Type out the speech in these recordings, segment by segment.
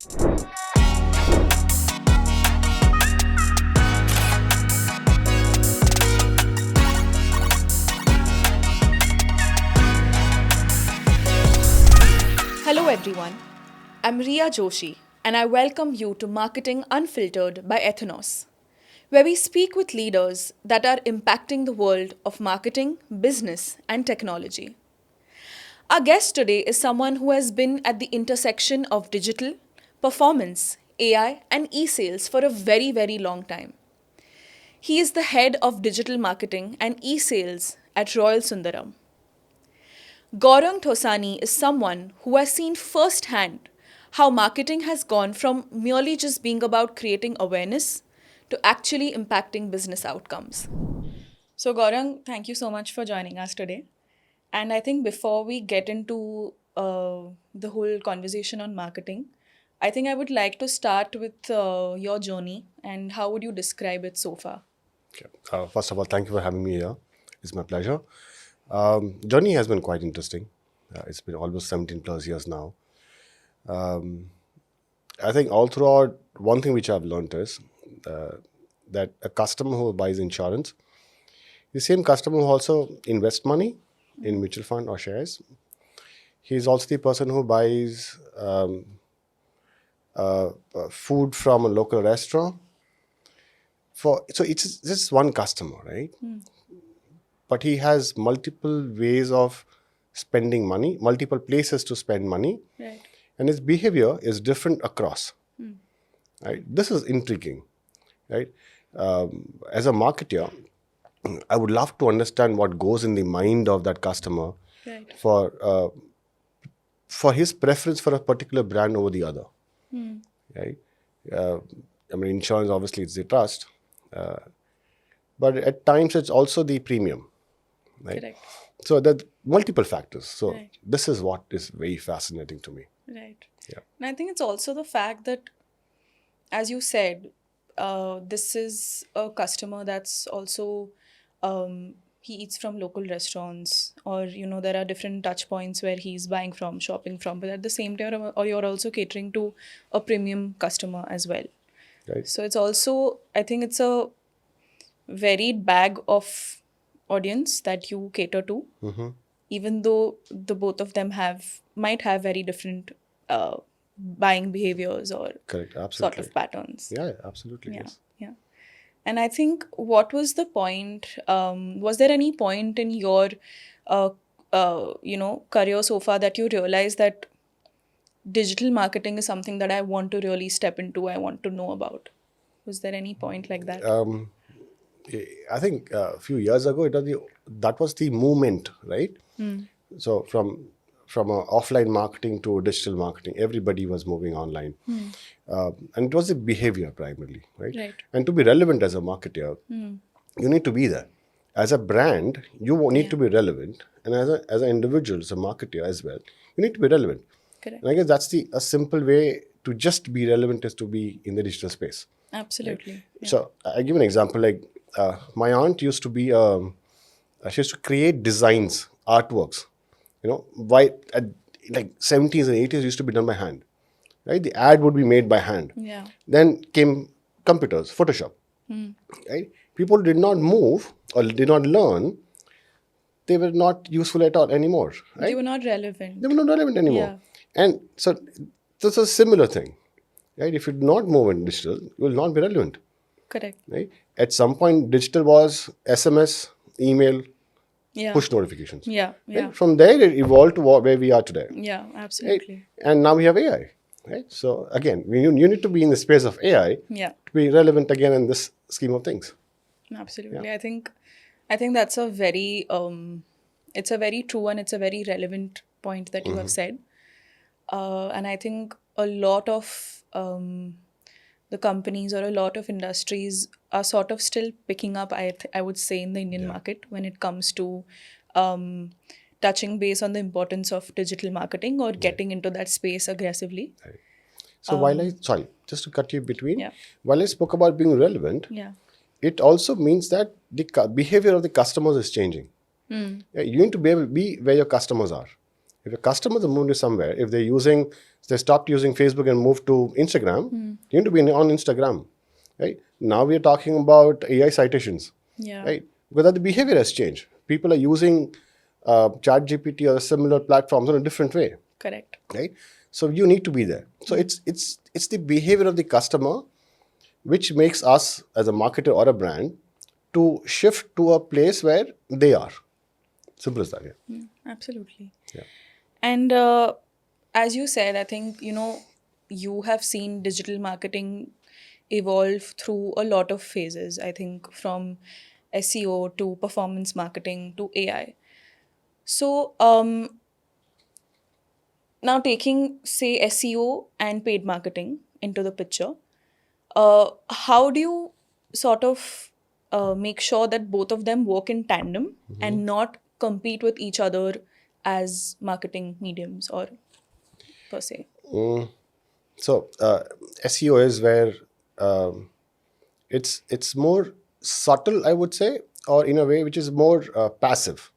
Hello everyone, I'm Riya Joshi and I welcome you to Marketing Unfiltered by Ethinos, where we speak with leaders that are impacting the world of marketing, business, and technology. Our guest today is someone who has been at the intersection of digital, performance, AI, and e sales for a very, very long time. He is the head of digital marketing and e sales at Royal Sundaram. Gaurang Thosani is someone who has seen firsthand how marketing has gone from merely just being about creating awareness to actually impacting business outcomes. So, Gaurang, thank you so much for joining us today. And I think before we get into the whole conversation on marketing, I think I would like to start with your journey and how would you describe it so far? Okay. First of all, thank you for having me here. It's my pleasure. Journey has been quite interesting. It's been almost 17 plus years now. I think all throughout, one thing which I've learned is that a customer who buys insurance, the same customer who also invests money in mutual fund or shares, he's also the person who buys food from a local restaurant. So it's just one customer, right? But he has multiple ways of spending money, multiple places to spend money, Right. and his behavior is different across. Right? This is intriguing, right? As a marketer, I would love to understand what goes in the mind of that customer Right. for his preference for a particular brand over the other. Right? I mean, insurance obviously it's the trust, but at times it's also the premium. Right? Correct. So there are multiple factors. So Right. this is what is very fascinating to me. Right. Yeah. And I think it's also the fact that, as you said, this is a customer that's also, he eats from local restaurants, or, there are different touch points where he's buying from, shopping from, but at the same time, or you're also catering to a premium customer as well. Right. So it's also, I think it's a varied bag of audience that you cater to, even though the both of them might have very different buying behaviors or Correct. sort Absolutely. of patterns. Yeah, absolutely. Yeah, Yes. yeah. And I think what was the point? Was there any point in your, career so far that you realized that digital marketing is something that I want to really step into, I want to know about? Was there any point like that? I think a few years ago, that was the movement, right? So from a offline marketing to digital marketing, everybody was moving online, and it was the behavior primarily, right? Right. And to be relevant as a marketer, you need to be there. As a brand, you need to be relevant, and as an individual, as a marketer as well, you need to be relevant. Correct. And I guess that's a simple way to just be relevant is to be in the digital space. Absolutely. Yeah. So I give an example. Like my aunt used to be, she used to create designs, artworks. Like 70s and 80s used to be done by hand. Right, the ad would be made by hand. Yeah. Then came computers, Photoshop. Right, people did not move or did not learn. They were not useful at all anymore. Right, They were not relevant. they were not relevant anymore. Yeah. And so this is a similar thing. Right, if you do not move in digital, you will not be relevant. Correct. Right? At some point, digital was SMS, email, Yeah. push notifications. Yeah. Yeah. Right? From there, it evolved to where we are today. Yeah. Right? Absolutely. And now we have AI. Right? So again, you need to be in the space of AI Yeah. to be relevant again in this scheme of things. Absolutely. I think that's a very it's a very true and it's a very relevant point that you have said. And I think a lot of the companies or a lot of industries are sort of still picking up, I would say, in the Indian market when it comes to touching base on the importance of digital marketing or getting into that space aggressively. Right. So just to cut you between, Yeah. while I spoke about being relevant, Yeah. it also means that the behavior of the customers is changing. Yeah, you need to be where your customers are. If your customers are moving to somewhere, if they stopped using Facebook and moved to Instagram, you need to be on Instagram, right? Now we are talking about AI citations, Yeah. right? Because the behavior has changed. People are using ChatGPT or similar platforms in a different way, Correct. right? So you need to be there. So it's the behavior of the customer which makes us as a marketer or a brand to shift to a place where they are. Simple as that. Yeah. Absolutely. Yeah. And as you said, I think, you have seen digital marketing evolve through a lot of phases. I think from SEO to performance marketing to AI. So now taking, say, SEO and paid marketing into the picture, how do you sort of make sure that both of them work in tandem and not compete with each other as marketing mediums or per se? So SEO is where um, it's more subtle, I would say, or in a way which is more passive.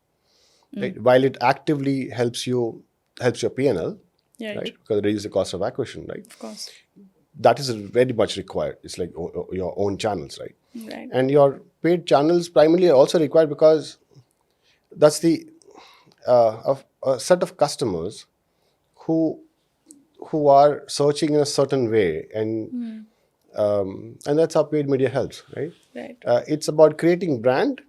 Right? While it actively helps your P&L, Right. right? Because it reduces the cost of acquisition, right? Of course. That is very much required. It's like your own channels, right? Right. And your paid channels primarily are also required because that's the a set of customers who are searching in a certain way, and that's how paid media helps, right? Right. It's about creating brand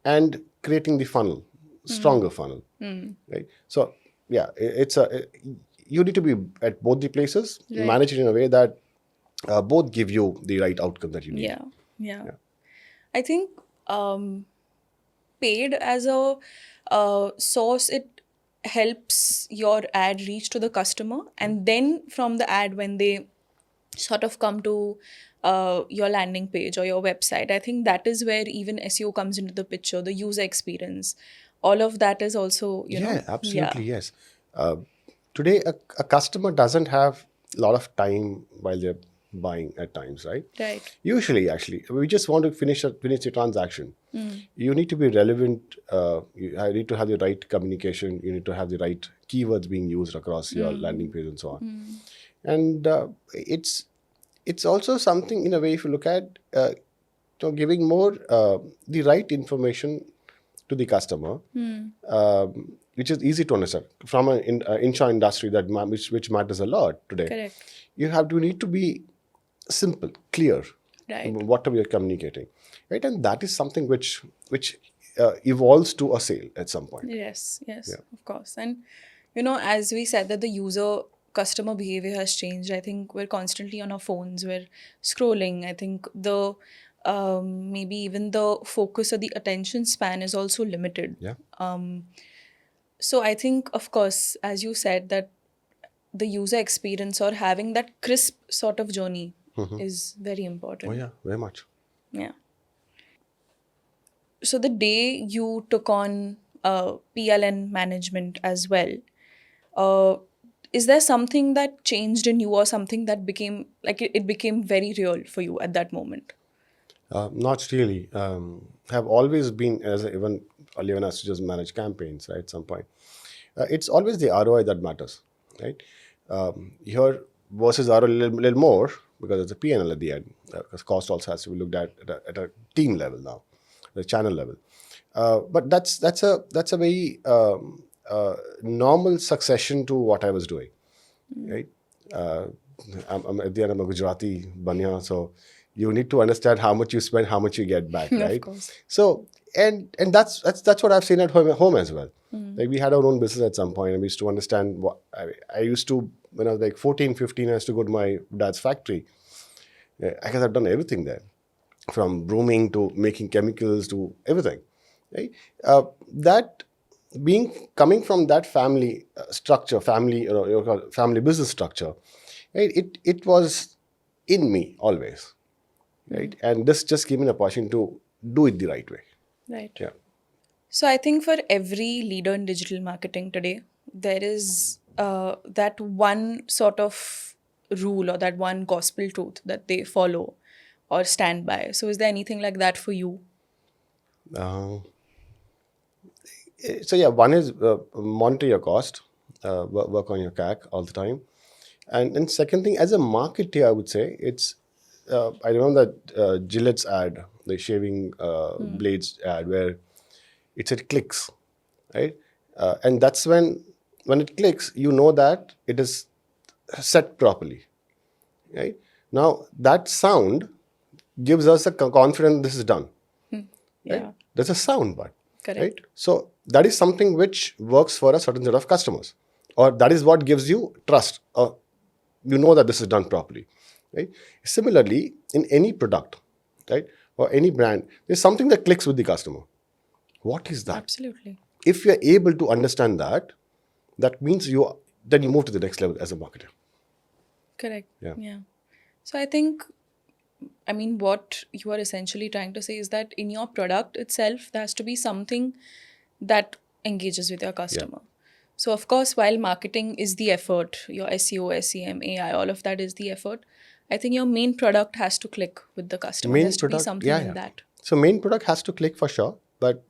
and creating the funnel, stronger funnel, right? So yeah, you need to be at both the places, Right. manage it in a way that both give you the right outcome that you need. Yeah. Yeah. I think paid as a source, it helps your ad reach to the customer, and then from the ad, when they sort of come to your landing page or your website, I think that is where even SEO comes into the picture, the user experience. All of that is also, Yeah, yeah. absolutely, yes. Uh, Today, a customer doesn't have a lot of time while they're buying at times, right? Right. Usually, actually, we just want to finish the transaction. You need to be relevant. You need to have the right communication. You need to have the right keywords being used across your landing page and so on. And it's also something in a way, if you look at giving more the right information to the customer, which is easy to understand from an insurance industry which matters a lot today. Correct. You need to be simple, clear, Right. whatever you're communicating, right? And that is something which evolves to a sale at some point. Yes, yes, Yeah. of course. And, as we said that the user customer behavior has changed, I think we're constantly on our phones, we're scrolling. I think the maybe even the focus or the attention span is also limited. Yeah. So I think, of course, as you said, that the user experience or having that crisp sort of journey is very important. Oh yeah, very much. Yeah. So the day you took on PLN management as well, uh, is there something that changed in you or something that became like it became very real for you at that moment? Not really. Have always been, as even Oliver has to just manage campaigns, right? At some point, it's always the ROI that matters, right? Here versus ROI little more because it's a P&L at the end. Because cost also has to be looked at a team level now, the channel level. But that's a very normal succession to what I was doing, right? Uh, at the end, I'm a Gujarati banya, so you need to understand how much you spend, how much you get back, right? Of course. So and that's what I've seen at home as well. Like we had our own business at some point, and we used to understand what I used to when I was like 14, 15. I used to go to my dad's factory. I guess I've done everything there, from brooming to making chemicals to everything, right? That coming from that family structure, family business structure, right? It was in me always, right? And this just gave me an opportunity to do it the right way. Right. Yeah. So I think for every leader in digital marketing today, there is that one sort of rule or that one gospel truth that they follow or stand by. So is there anything like that for you? So yeah, one is monitor your cost. work on your CAC all the time. And second thing, as a marketer, I would say it's. I remember that Gillette's ad, the shaving blades ad, where it said clicks, right? And that's when it clicks, you know that it is set properly, right? Now that sound gives us a confidence this is done, right? Yeah. There's a sound, but Correct. right. So that is something which works for a certain set of customers, or that is what gives you trust, or you know that this is done properly, right? Similarly, in any product, right, or any brand, there's something that clicks with the customer. What is that? Absolutely. If you're able to understand that, that means then you move to the next level as a marketer. Correct. Yeah. So I think, I mean, what you are essentially trying to say is that in your product itself, there has to be something that engages with your customer. So, of course, while marketing is the effort, your SEO, SEM, AI, all of that is the effort, I think your main product has to click with the customer. There Main has to be product, something in that. So main product has to click for sure, but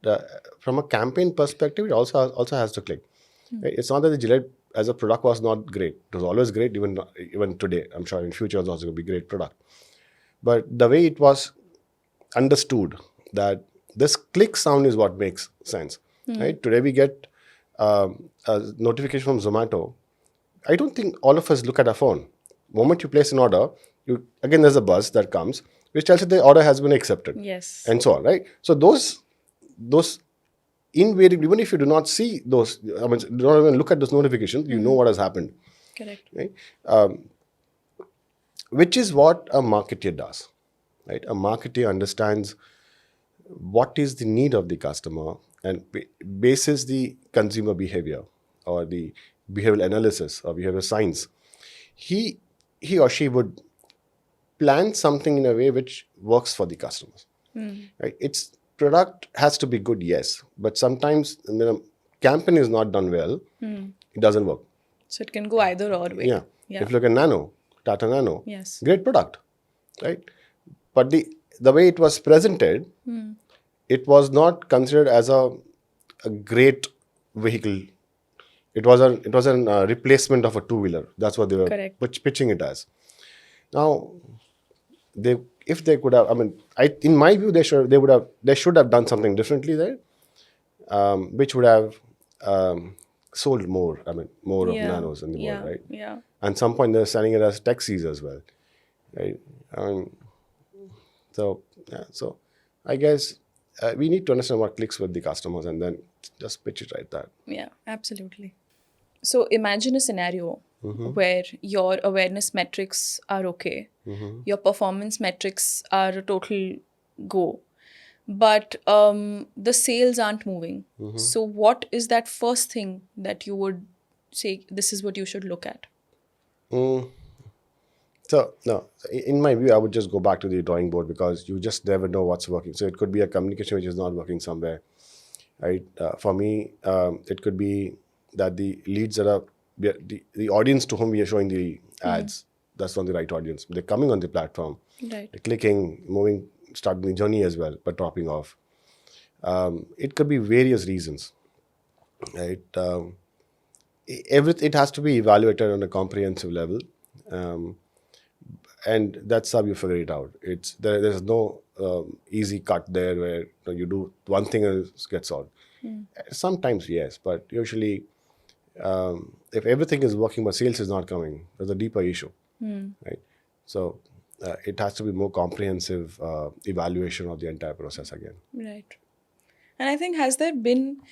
from a campaign perspective, it also has to click. Right? It's not that the Gillette as a product was not great. It was always great, even today. I'm sure in future it's also going to be a great product. But the way it was understood that this click sound is what makes sense. Right? Today we get a notification from Zomato. I don't think all of us look at our phone. Moment you place an order, there's a buzz that comes which tells you the order has been accepted. Yes. And so on, right? So those invariably, even if you do not see those, do not even look at those notifications, you know what has happened. Correct. Right? Which is what a marketer does. Right? A marketer understands what is the need of the customer and bases the consumer behavior or the behavioral analysis or behavioral science. He or she would plan something in a way which works for the customers. Right? Its product has to be good, yes, but sometimes when a campaign is not done well, it doesn't work. So it can go either or way. Yeah. If you look at Nano, Tata Nano, Yes. great product, right? But the way it was presented, it was not considered as a great vehicle. It was a replacement of a two-wheeler. That's what they were Correct. pitching it as. Now, if they could have, in my view, they should have done something differently there, which would have sold more. More of Nanos in the world, right? Yeah. And some point they're selling it as taxis as well, right? So I guess we need to understand what clicks with the customers and then just pitch it right there. Yeah, absolutely. So imagine a scenario where your awareness metrics are okay, your performance metrics are a total go, but the sales aren't moving. So what is that first thing that you would say, this is what you should look at? So, no, in my view, I would just go back to the drawing board because you just never know what's working. So it could be a communication which is not working somewhere, right? For me, it could be that the leads that are, the audience to whom we are showing the ads, that's not the right audience. They're coming on the platform, Right. they're clicking, moving, starting the journey as well, but dropping off. It could be various reasons, right? It has to be evaluated on a comprehensive level. And that's how you figure it out. There's no easy cut there where you do one thing and it gets solved. Sometimes yes, but usually if everything is working but sales is not coming, there's a deeper issue, right? So it has to be more comprehensive evaluation of the entire process again. Right. And I think, has there been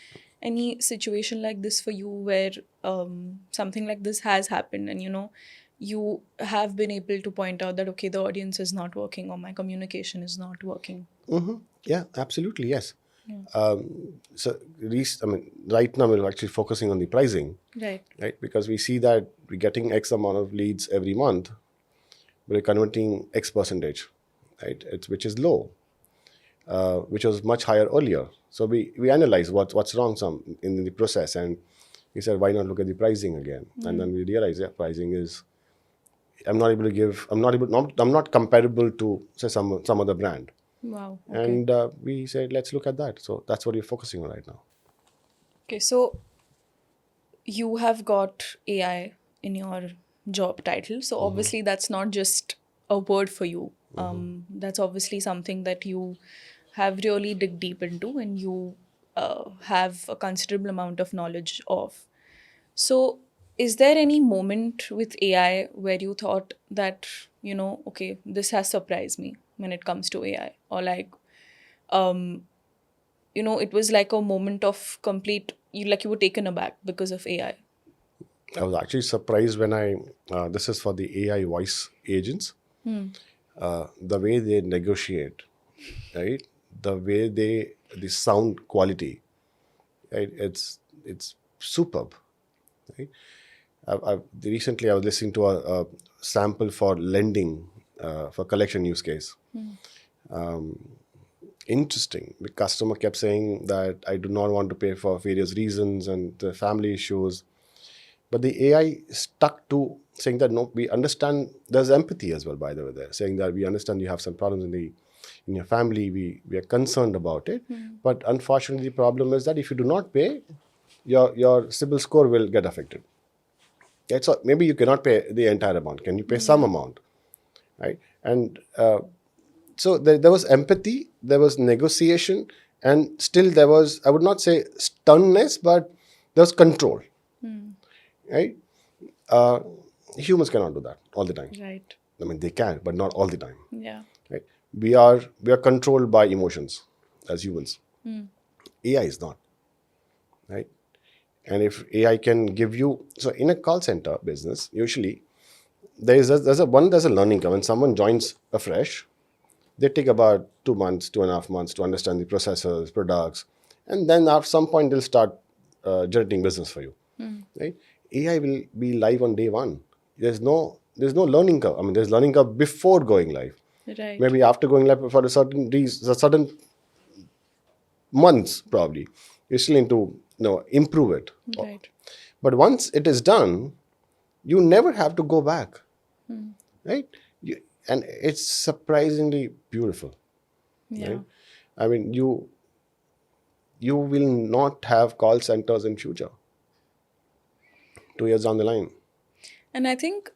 any situation like this for you where something like this has happened and you have been able to point out that, okay, the audience is not working or my communication is not working? Yeah, absolutely, yes. Right now we're actually focusing on the pricing, Right. Because we see that we're getting X amount of leads every month, but we're converting X percentage, right? Which is low, which was much higher earlier. So we analyze what's wrong in the process, and we said, why not look at the pricing again? And then we realized, pricing is, I'm not comparable to, say, some other brand. Wow. Okay. And we said, let's look at that. So that's what we're focusing on right now. Okay, so you have got AI in your job title. So obviously that's not just a word for you. That's obviously something that you have really dig deep into and you have a considerable amount of knowledge of. So is there any moment with AI where you thought that, okay, this has surprised me when it comes to AI? Or like, um, it was like a moment of complete, you were taken aback because of AI. I was actually surprised when this is for the AI voice agents, the way they negotiate, right? The way the sound quality, right? It's superb, right? Recently I was listening to a sample for lending, for collection use case. Interesting. The customer kept saying that I do not want to pay for various reasons and the family issues. But the AI stuck to saying that no, we understand. There's empathy as well, by the way. There saying that we understand you have some problems in your family. We are concerned about it. But unfortunately, the problem is that if you do not pay, your CIBIL score will get affected. Right? So maybe you cannot pay the entire amount. Can you pay some amount? Right? And so there was empathy, there was negotiation, and still there was, I would not say sternness, but there was control. Right? Humans cannot do that all the time. Right. I mean, they can, but not all the time. Yeah. Right? We are controlled by emotions as humans. AI is not. Right? And if AI can give you, so in a call center business, usually there's a learning curve. When someone joins afresh, they take about 2 months, 2.5 months to understand the processes, products, and then at some point they'll start generating business for you. Right? AI will be live on day one. There's no learning curve. I mean, there's learning curve before going live. Right. Maybe after going live for a certain months, probably you still need to improve it. Right. But once it is done, you never have to go back. Right? And it's surprisingly beautiful. Yeah. Right? I mean, you will not have call centers in future. 2 years down the line. And I think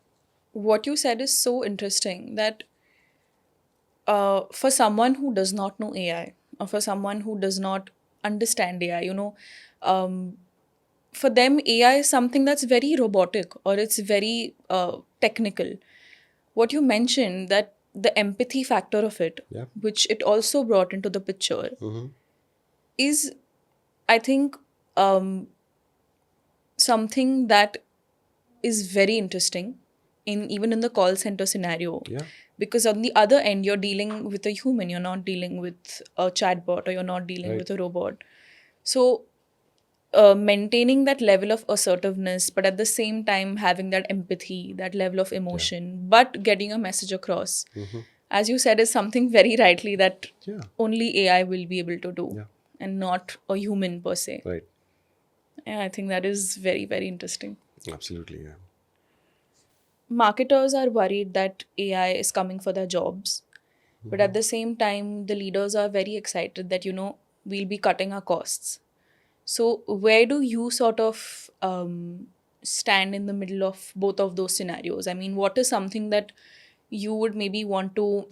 what you said is so interesting that for someone who does not know AI or for someone who does not understand AI, for them AI is something that's very robotic or it's very technical. What you mentioned, that the empathy factor of it, Yeah. which it also brought into the picture, is, I think, something that is very interesting even in the call center scenario. Yeah. Because on the other end, you're dealing with a human, you're not dealing with a chatbot or you're not dealing Right. with a robot. So maintaining that level of assertiveness, but at the same time having that empathy, that level of emotion, but getting a message across, as you said, is something very rightly that Yeah. only AI will be able to do, Yeah. and not a human per se. Right. Yeah, I think that is very, very interesting. Absolutely. Yeah. Marketers are worried that AI is coming for their jobs, but at the same time, the leaders are very excited that, we'll be cutting our costs. So, where do you sort of stand in the middle of both of those scenarios? I mean, what is something that you would maybe want to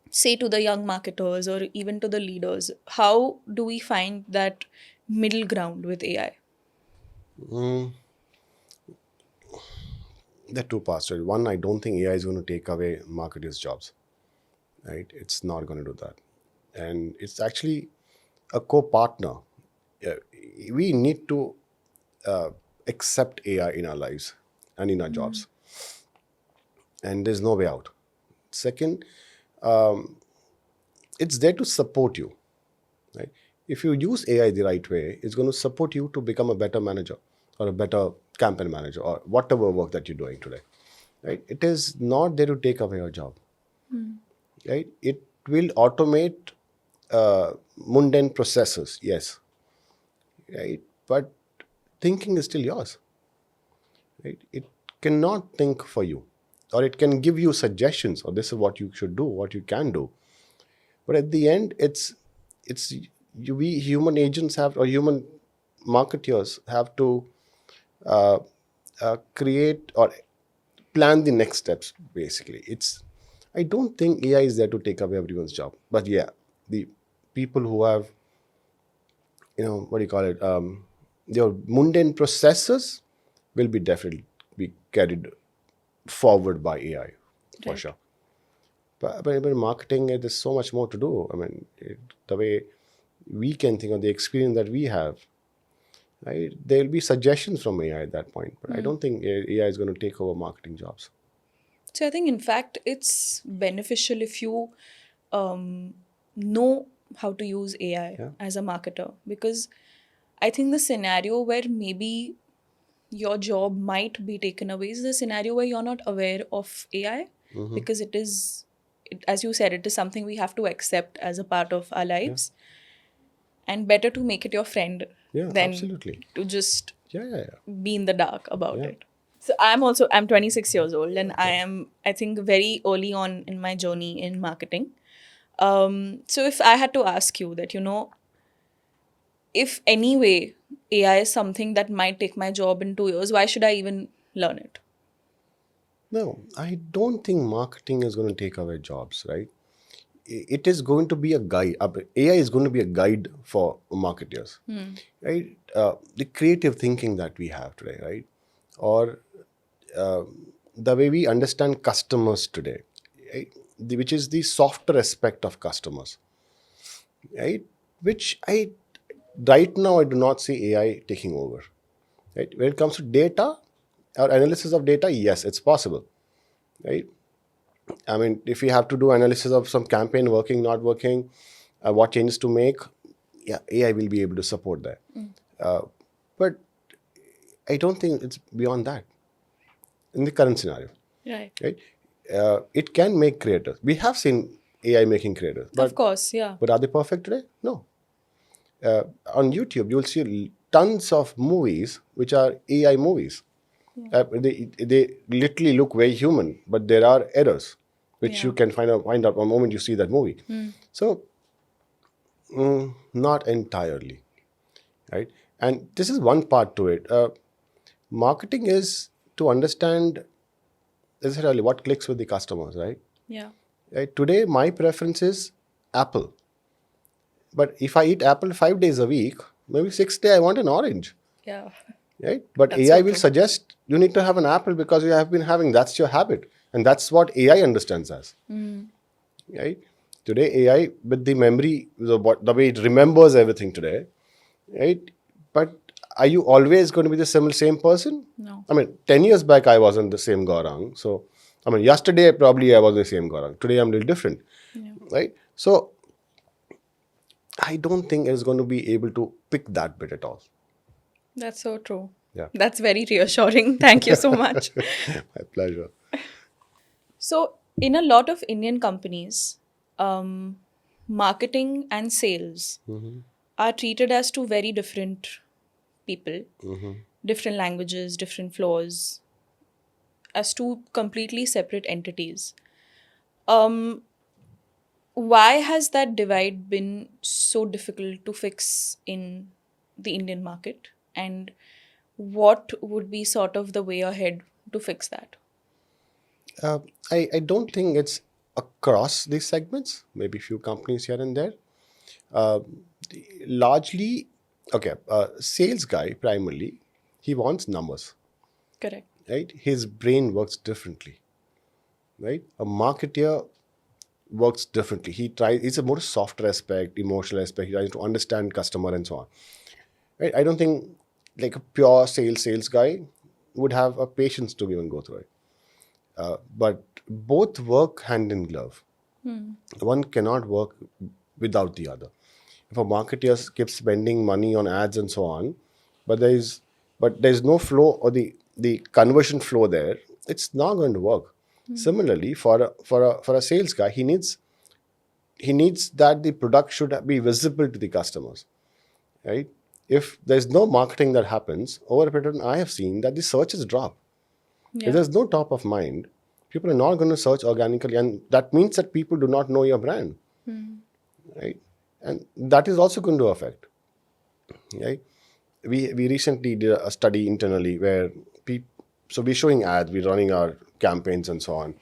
say to the young marketers or even to the leaders? How do we find that middle ground with AI? There are two parts to it. One, I don't think AI is going to take away marketers' jobs. Right? It's not going to do that. And it's actually a co-partner. Yeah, we need to accept AI in our lives and in our jobs. And there's no way out. Second, it's there to support you. Right? If you use AI the right way, it's going to support you to become a better manager or a better campaign manager or whatever work that you're doing today. Right? It is not there to take away your job. Right? It will automate mundane processes, yes. Right? But thinking is still yours. Right? It cannot think for you, or it can give you suggestions, or this is what you should do, what you can do. But at the end, we human agents have, or human marketers have to create or plan the next steps. Basically, I don't think AI is there to take away everyone's job, but yeah, the people who have, what do you call it, their mundane processes will be definitely be carried forward by AI for Right. sure. But in marketing, there's so much more to do. I mean, the way we can think of the experience that we have, right? There'll be suggestions from AI at that point, but I don't think AI is going to take over marketing jobs. So I think, in fact, it's beneficial if you know how to use AI Yeah. as a marketer, because I think the scenario where maybe your job might be taken away is the scenario where you're not aware of AI, because as you said, it is something we have to accept as a part of our Yeah. lives, and better to make it your friend Yeah, than absolutely. to just Yeah, yeah, yeah. be in the dark about Yeah. it. So I'm 26 years old, and I think very early on in my journey in marketing. So if I had to ask you that, if anyway AI is something that might take my job in 2 years, why should I even learn it? No, I don't think marketing is going to take away jobs, right? It is going to be a guide. AI is going to be a guide for marketers, right? The creative thinking that we have today, right? Or the way we understand customers today, right? Which is the softer aspect of customers, right? Which right now, I do not see AI taking over, right? When it comes to data or analysis of data, yes, it's possible, right? I mean, if we have to do analysis of some campaign working, not working, what changes to make, yeah, AI will be able to support that. But I don't think it's beyond that in the current scenario, Right. right? It can make creators. We have seen AI making creators, Of but course, yeah. are they perfect today? No. On YouTube, you'll see tons of movies which are AI movies. They literally look very human, but there are errors which Yeah. you can find out the moment you see that movie. So, not entirely, right? And this is one part to it. Marketing is to understand necessarily what clicks with the customers, right? Yeah. Right. Today, my preference is Apple, but if I eat apple 5 days a week, maybe 6th day I want an orange. Yeah. Right? But That's AI so will true. suggest you need to have an apple because you have been having, that's your habit. And that's what AI understands as. Right? Today, AI, with the memory, the way it remembers everything today, right? But are you always going to be the same person? No. I mean, 10 years back, I wasn't the same Gaurang. So, I mean, yesterday, probably I was the same Gaurang. Today, I'm a little different. Yeah. Right? So, I don't think it's going to be able to pick that bit at all. That's so true. Yeah. That's very reassuring. Thank you so much. My pleasure. So, in a lot of Indian companies, marketing and sales are treated as two very different people, different languages, different flaws, as two completely separate entities. Um, why has that divide been so difficult to fix in the Indian market? And what would be sort of the way ahead to fix that? Uh, I don't think it's across these segments, maybe few companies here and there. Uh, Largely, okay, sales guy primarily, he wants numbers, Correct. right? His brain works differently, right? A marketer works differently. It's a more softer aspect, emotional aspect. He tries to understand customer and so on. Right? I don't think like a pure sales guy would have a patience to even go through it. But both work hand in glove. One cannot work without the other. If a marketer keeps spending money on ads and so on, but there's no flow or the conversion flow there, it's not going to work. Similarly, for a sales guy, he needs that the product should be visible to the customers, right? If there's no marketing that happens over a period of time, I have seen that the searches drop. If Yeah. there's no top of mind, people are not going to search organically, and that means that people do not know your brand, right? And that is also going to affect, right? we recently did a study internally where so we're showing ads, we're running our campaigns and so on.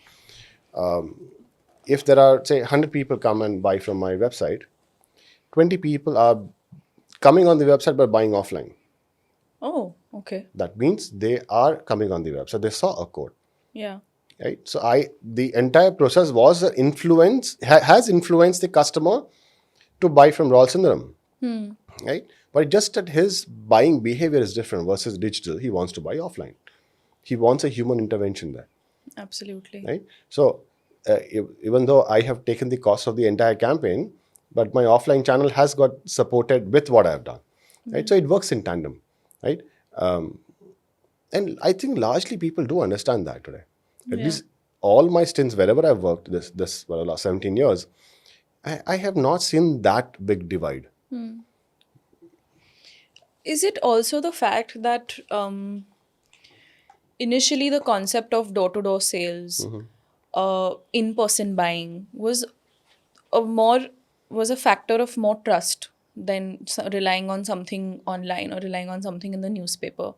If there are, say, 100 people come and buy from my website, 20 people are coming on the website but buying offline. Oh, okay. That means they are coming on the website. They saw a code, Yeah. right? So the entire process was has influenced the customer to buy from Royal Sundaram, right? But just that his buying behavior is different versus digital. He wants to buy offline. He wants a human intervention there, Absolutely. right? So even though I have taken the cost of the entire campaign, but my offline channel has got supported with what I've done, right? So it works in tandem, right? And I think largely people do understand that today. At Yeah. least all my stints, wherever I've worked this for the last 17 years, I have not seen that big divide. Is it also the fact that initially the concept of door-to-door sales, in-person buying a more was a factor of more trust than relying on something online or relying on something in the newspaper?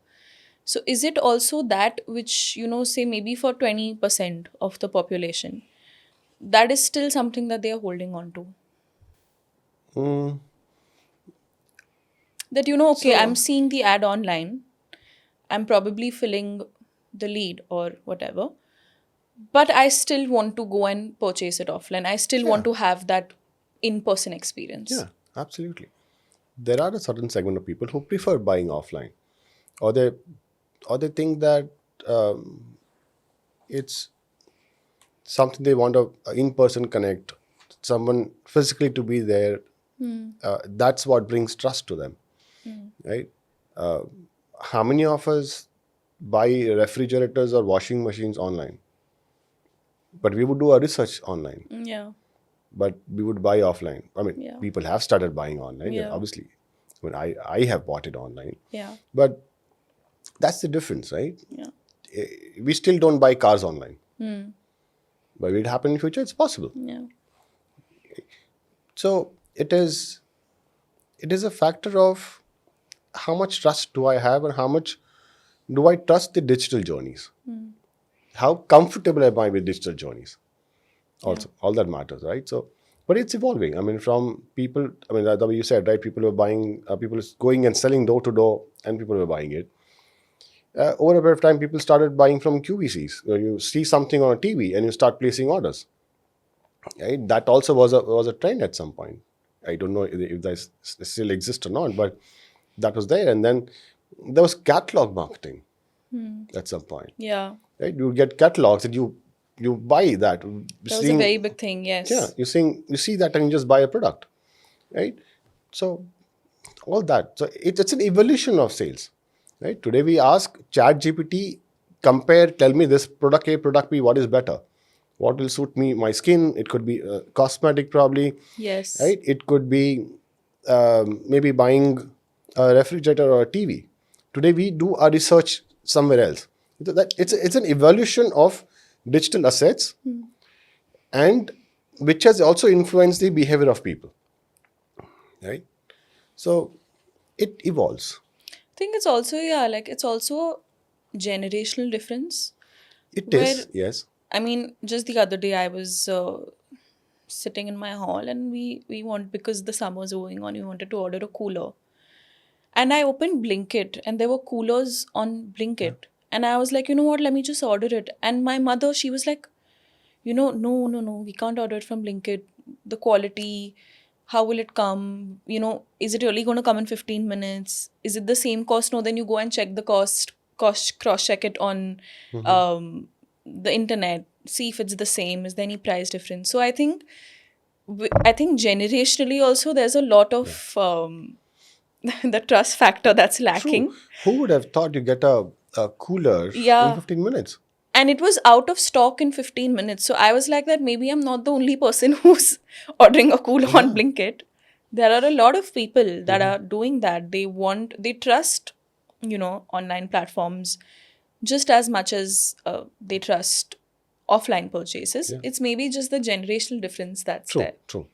So is it also that which, say maybe for 20% of the population, that is still something that they are holding on to? That, okay, I'm So seeing the ad online, I'm probably filling the lead or whatever, but I still want to go and purchase it offline. I still want yeah, to have that in-person experience. yeah, absolutely. There are a certain segment of people who prefer buying offline, or they think that it's something they want a in-person connect, someone physically to be there. That's what brings trust to them, right? How many of us buy refrigerators or washing machines online? But we would do our research online, Yeah. but we would buy offline. I mean, Yeah. people have started buying online, yeah, Yeah. obviously. I mean, I have bought it online, Yeah. but that's the difference, right? Yeah. We still don't buy cars online. But will it happen in future? It's possible. Yeah. So it is a factor of how much trust do I have and how much do I trust the digital journeys? How comfortable am I with digital journeys? Also, all that matters, right? So, but it's evolving. I mean, from people, I mean, the way you said, right? People were buying, people going and selling door to door, and people were buying it. Over a period of time, people started buying from QVCs. You see something on a TV and you start placing orders. Right? That also was a trend at some point. I don't know if that still exists or not, but that was there. And then there was catalog marketing at some point. Yeah. Right? You get catalogs and you buy that. That was a very big thing, Yeah, yes. you see that and you just buy a product, right? So all that. So it's an evolution of sales, right? Today we ask Chat GPT, tell me this product A, product B, what is better? What will suit me, my skin? It could be cosmetic, probably, Yes. right? It could be maybe buying a refrigerator or a TV. Today we do our research somewhere else. It's an evolution of digital assets, and which has also influenced the behavior of people, right? So it evolves. I think it's also, yeah, like it's also a generational difference It where, is, yes. I mean, just the other day I was sitting in my hall and we want, because the summers were going on, we wanted to order a cooler. And I opened Blinkit and there were coolers on Blinkit. And I was like, you know what, let me just order it. And my mother, she was like, no, no, no, we can't order it from Blinkit. The quality, how will it come? Is it really going to come in 15 minutes? Is it the same cost? No, then you go and check the cost cross check it on the internet, see if it's the same. Is there any price difference? So I think generationally also there's a lot of the trust factor that's True. lacking. Who would have thought you get a cooler in Yeah. 15 minutes? And it was out of stock in 15 minutes. So I was like that maybe I'm not the only person who's ordering a cooler on Yeah. Blinkit. There are a lot of people that are doing that. They trust, online platforms just as much as they trust offline purchases. Yeah. It's maybe just the generational difference that's True, there. true.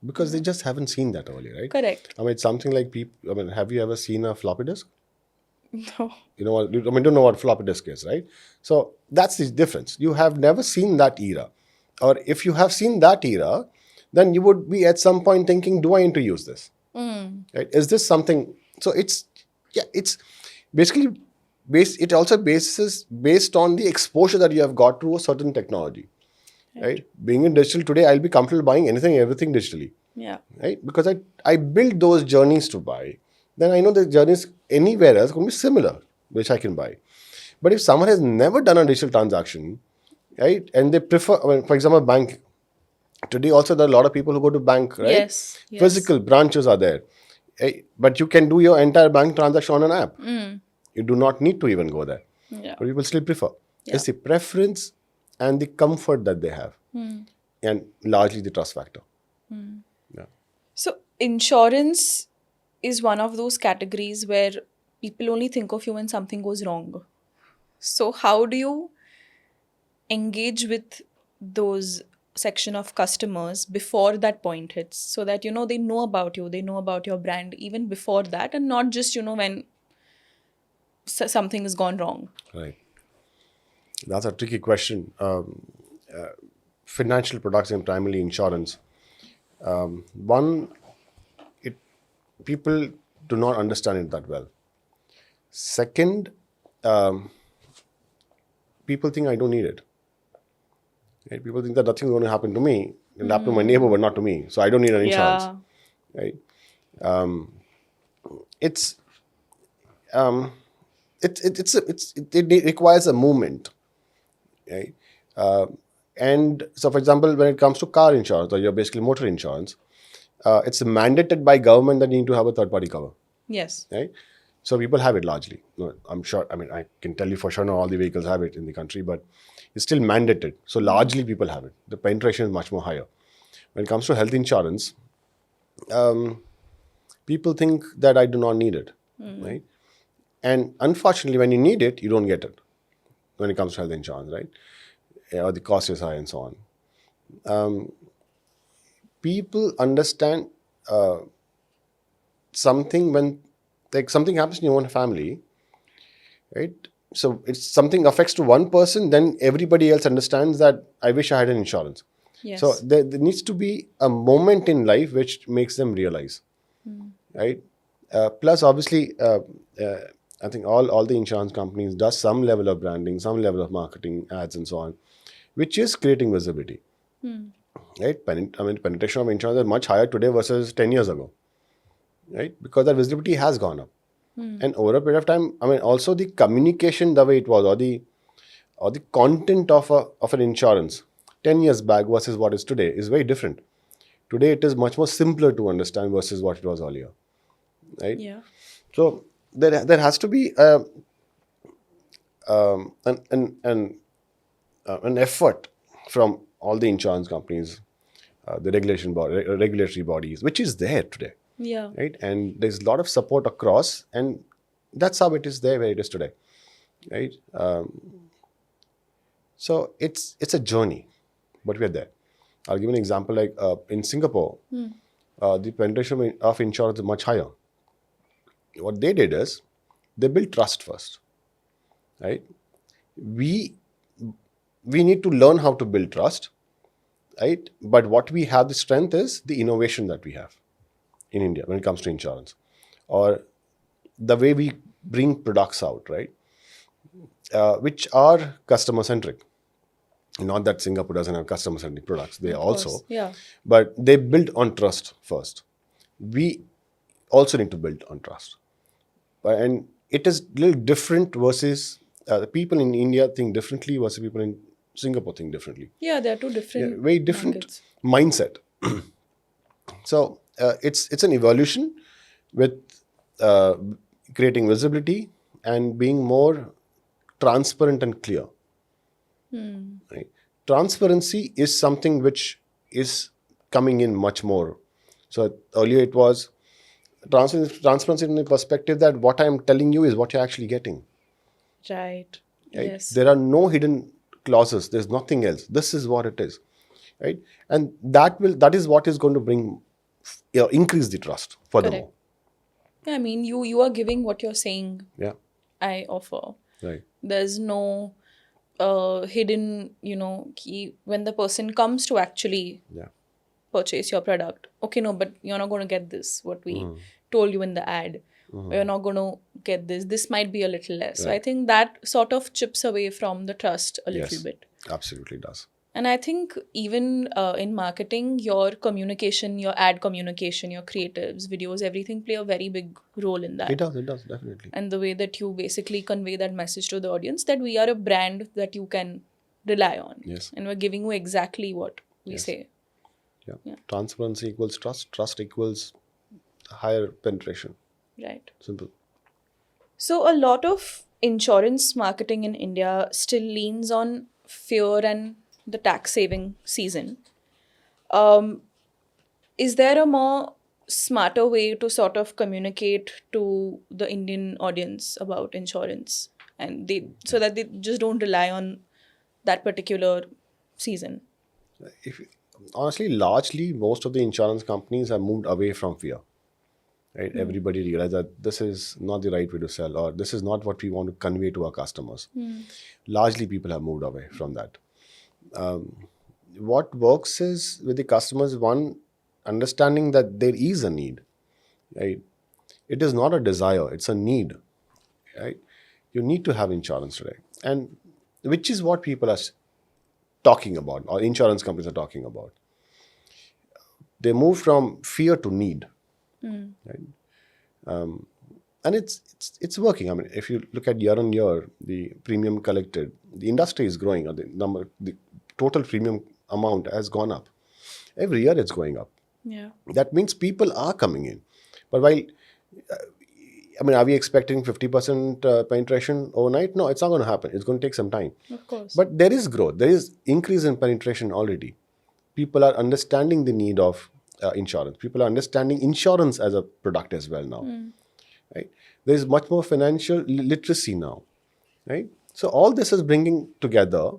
because they just haven't seen that earlier, right? Correct. I mean, it's something like people. I mean, have you ever seen a floppy disk? No. You know what? I mean, don't know what floppy disk is, right? So that's the difference. You have never seen that era, or if you have seen that era, then you would be at some point thinking, "Do I need to use this? Right? Is this something?" So it's basically based. It also bases based on the exposure that you have got to a certain technology, right? Being in digital today, I'll be comfortable buying anything, everything digitally. Yeah. Right? Because I build those journeys to buy, then I know the journeys anywhere else going to be similar, which I can buy. But if someone has never done a digital transaction, right, and they prefer, I mean, for example, bank, today also there are a lot of people who go to bank, right? Yes. Yes. Physical branches are there. But you can do your entire bank transaction on an app. You do not need to even go there. Yeah. But people still prefer. Yeah. It's the preference and the comfort that they have. And largely the trust factor. Yeah. So, insurance is one of those categories where people only think of you when something goes wrong. So, how do you engage with those section of customers before that point hits so that, they know about you, they know about your brand even before that, and not just, when something has gone wrong? Right. That's a tricky question. Financial products and primarily insurance. One, people do not understand it that well. Second, people think I don't need it. Right? People think that nothing is going to happen to me. It'll happen to my neighbor, but not to me. So I don't need an insurance. Yeah. Right? It requires a movement. Right? And so, for example, when it comes to car insurance or your basically motor insurance, it's mandated by government that you need to have a third-party cover. Yes. Right? So people have it largely. No, I'm sure. I mean, I can tell you for sure not all the vehicles have it in the country, but it's still mandated. So largely people have it. The penetration is much more higher. When it comes to health insurance, people think that I do not need it, right? And unfortunately, when you need it, you don't get it. When it comes to health insurance, right? Or the cost is high and so on. People understand something when something happens in your own family, right? So it's something affects to one person, then everybody else understands that I wish I had an insurance. Yes. So there needs to be a moment in life which makes them realize, right? Plus, obviously, I think all the insurance companies does some level of branding, some level of marketing, ads, and so on, which is creating visibility. Right? Penetration of insurance is much higher today versus 10 years ago, right? Because that visibility has gone up. And over a period of time, I mean, also the communication, the way it was, or the content of an insurance 10 years back versus what is today is very different. Today, it is much more simpler to understand versus what it was earlier, right? Yeah. So there has to be an effort from all the insurance companies, the regulatory bodies, which is there today. Yeah. Right? And there's a lot of support across, and that's how it is there where it is today. Right? So it's a journey, but we're there. I'll give an example. Like in Singapore, the penetration of insurance is much higher. What they did is they built trust first. Right? We need to learn how to build trust. Right? But what we have the strength is the innovation that we have in India when it comes to insurance, or the way we bring products out, right? Which are customer centric. Not that Singapore doesn't have customer centric products, they also, Yeah. but they build on trust first. We also need to build on trust, and it is a little different versus the people in India think differently versus people in Singapore think differently. Yeah, they're two different Very different markets. mindset. So it's an evolution with creating visibility and being more transparent and clear. Right? Transparency is something which is coming in much more. So earlier it was transparency in the perspective that what I am telling you is what you're actually getting. Right. Right? Yes. There are no hidden clauses. There's nothing else. This is what it is. Right? And that is what is going to bring increase the trust furthermore. Correct. Yeah, I mean, you are giving what you're saying. Yeah, I offer. right. There's no hidden, key when the person comes to actually Yeah, purchase your product. Okay, no, but you're not going to get this, what we told you in the ad. Or you're not going to get this. This might be a little less. So I right. think that sort of chips away from the trust a little Yes, bit. absolutely does. And I think even in marketing, your communication, your ad communication, your creatives, videos, everything play a very big role in that. It does, definitely. And the way that you basically convey that message to the audience that we are a brand that you can rely on. Yes. And we're giving you exactly what we Yes. say. Yeah. Transparency equals trust. Trust equals higher penetration. Right. Simple. So a lot of insurance marketing in India still leans on fear and the tax saving season. Um, is there a more smarter way to sort of communicate to the Indian audience about insurance and they so that they just don't rely on that particular season? If honestly, largely most of the insurance companies have moved away from fear. Right? Everybody realized that this is not the right way to sell, or this is not what we want to convey to our customers. Largely, people have moved away from that. What works is with the customers, one, understanding that there is a need. Right? It is not a desire; it's a need. Right? You need to have insurance today, and which is what people are talking about, or insurance companies are talking about. They move from fear to need. Right? And it's working. I mean, if you look at year on year, the premium collected, the industry is growing, or the total premium amount has gone up. Every year it's going up. Yeah. That means people are coming in. But while, I mean, are we expecting 50% penetration overnight? No, it's not going to happen. It's going to take some time. Of course. But there is growth. There is increase in penetration already. People are understanding the need of insurance. People are understanding insurance as a product as well now. Right? There is much more financial literacy now. Right? So all this is bringing together.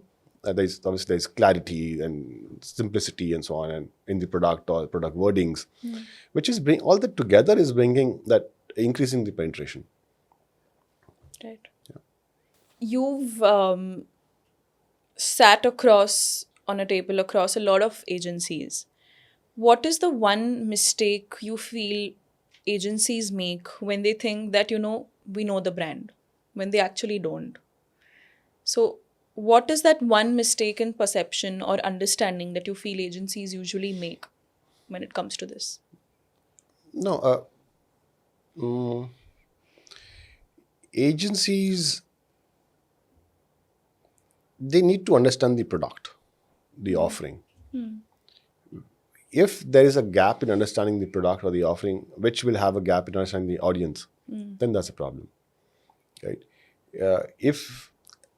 There's clarity and simplicity and so on, and in the product or product wordings, which is all that together is bringing that increasing the penetration. Right. You've sat across on a table across a lot of agencies. What is the one mistake you feel agencies make when they think that, we know the brand, when they actually don't? So, what is that one mistaken perception or understanding that you feel agencies usually make when it comes to this? No, agencies, they need to understand the product, the offering. If there is a gap in understanding the product or the offering, which will have a gap in understanding the audience, then that's a problem. Right? If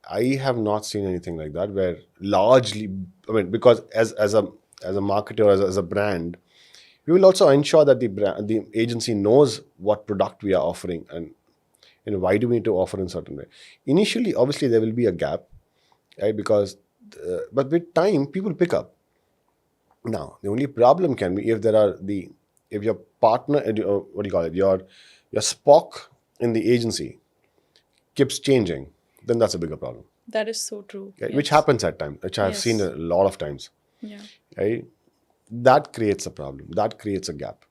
I have not seen anything like that, where largely, I mean, because as a marketer, as a brand, we will also ensure that the agency knows what product we are offering, and why do we need to offer in certain way. Initially, obviously, there will be a gap, right? Because, but with time, people pick up. Now, the only problem can be if your partner, what do you call it, your Spock in the agency keeps changing, then that's a bigger problem. That is so true. Right? Yes. Which happens at times, which I have Yes. seen a lot of times. Yeah. Right? That creates a problem. That creates a gap.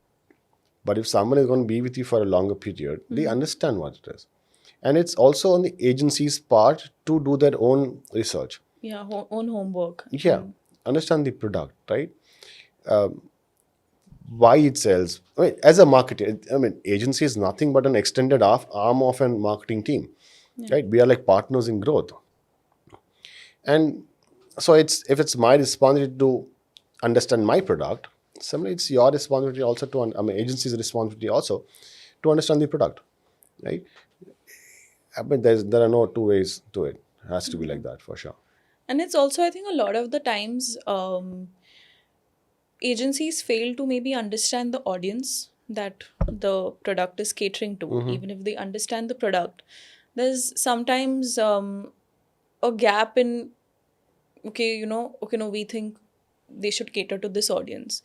But if someone is going to be with you for a longer period, they understand what it is. And it's also on the agency's part to do their own research. Yeah, own homework. Yeah. Understand the product, right? Why it sells. I mean, as a marketer, I mean, agency is nothing but an extended arm of a marketing team, right? We are like partners in growth. And so if it's my responsibility to understand my product, similarly, it's your responsibility also agency's responsibility also to understand the product, right? I mean, there are no two ways to it. It has to be like that for sure. And it's also, I think, a lot of the times agencies fail to maybe understand the audience that the product is catering to. Even if they understand the product, there's sometimes a gap in, okay, no, we think they should cater to this audience.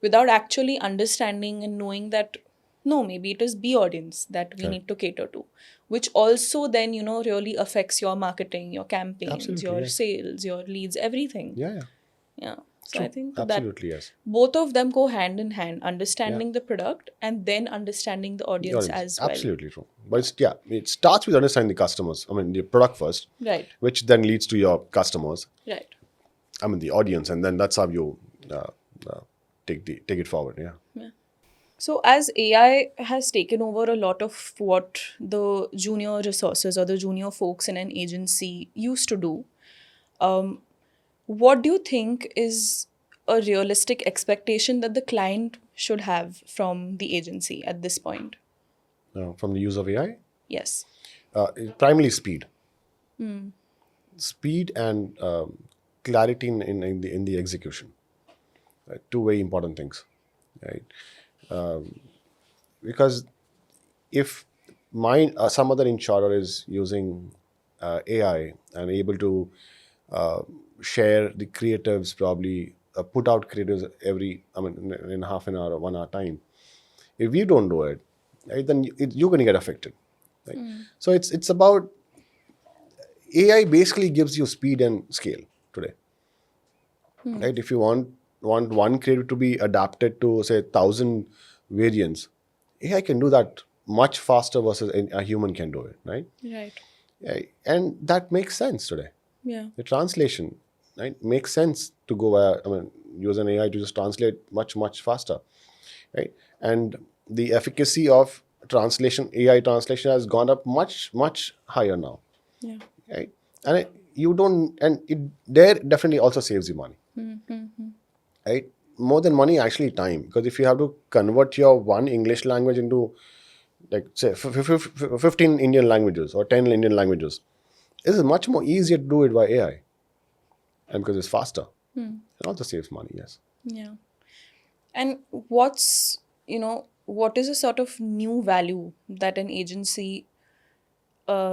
without actually understanding and knowing that no, maybe it is B audience that we need to cater to, which also then, really affects your marketing, your campaigns, Absolutely, your yes. sales, your leads, everything. Yeah. Yeah. So True. I think that Absolutely, yes. both of them go hand in hand, Yeah. understanding the product and then understanding the The audience audience. as well. Absolutely true. But it starts with understanding the customers. I mean, the product first, Right. which then leads to your customers. Right. I mean, the audience, and then that's how you take it forward. Yeah. Yeah. So, as AI has taken over a lot of what the junior resources or the junior folks in an agency used to do, what do you think is a realistic expectation that the client should have from the agency at this point? From the use of AI, Yes. primarily speed, speed and clarity in the execution. Two very important things, right? Because if some other insurer is using AI and able to share the creatives, probably put out creatives in half an hour or 1 hour time. If we don't do it, right, then you're going to get affected. Right? So it's about AI basically gives you speed and scale today. Right? If you want one creative to be adapted to say 1,000 variants, AI can do that much faster versus a human can do it. Right? Right. And that makes sense today. Yeah. The translation, right, makes sense to go use an AI to just translate much faster, right? And the efficacy of AI translation has gone up much higher now, Yeah. right? And it there definitely also saves you money, right? More than money, actually time, because if you have to convert your one English language into like say 15 Indian languages or 10 Indian languages, this is much more easier to do it by AI, and because it's faster, it also saves money. Yes. Yeah. And what is a sort of new value that an agency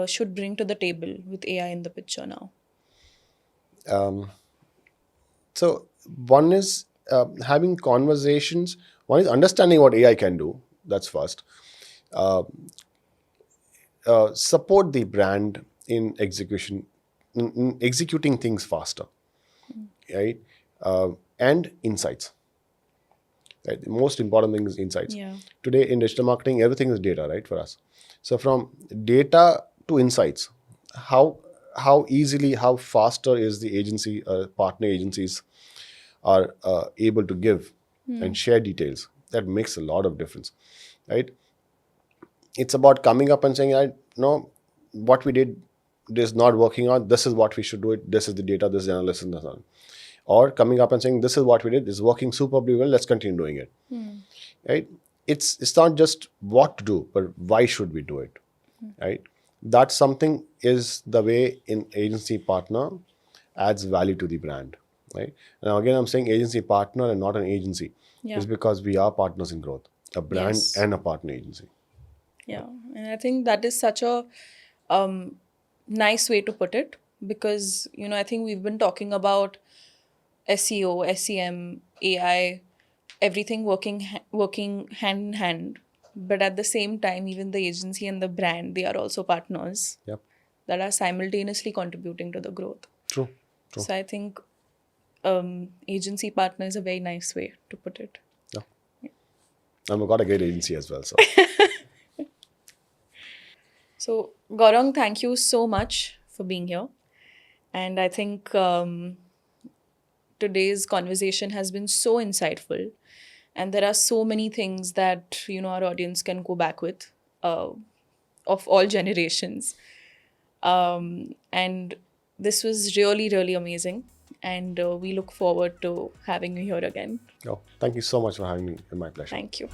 should bring to the table with AI in the picture now? So one is having conversations. One is understanding what AI can do. That's first. Support the brand in executing things faster, right? And insights. Right? The most important thing is insights. Yeah. Today in digital marketing, everything is data, right, for us. So from data to insights, how easily, how faster is the agency, partner agencies are able to give and share details. That makes a lot of difference, right? It's about coming up and saying, I know what we did is not working out. This is what we should do it. This is the data, this is the analysis, and so on. Or coming up and saying, this is what we did, is working superbly well, let's continue doing it. Right? It's not just what to do, but why should we do it? Right? That something is the way in agency partner adds value to the brand. Right? Now again, I'm saying agency partner and not an agency. Yeah. Is because we are partners in growth, a brand Yes. and a partner agency. Yeah. And I think that is such a nice way to put it because, I think we've been talking about SEO, SEM, AI, everything working hand in hand. But at the same time, even the agency and the brand, they are also partners Yep. that are simultaneously contributing to the growth. True. So I think agency partner is a very nice way to put it. Yeah. And we've got a great agency as well. So So Gaurang, thank you so much for being here. And I think today's conversation has been so insightful. And there are so many things that, our audience can go back with of all generations. And this was really, really amazing. And we look forward to having you here again. thank you so much for having me. It's my pleasure. Thank you.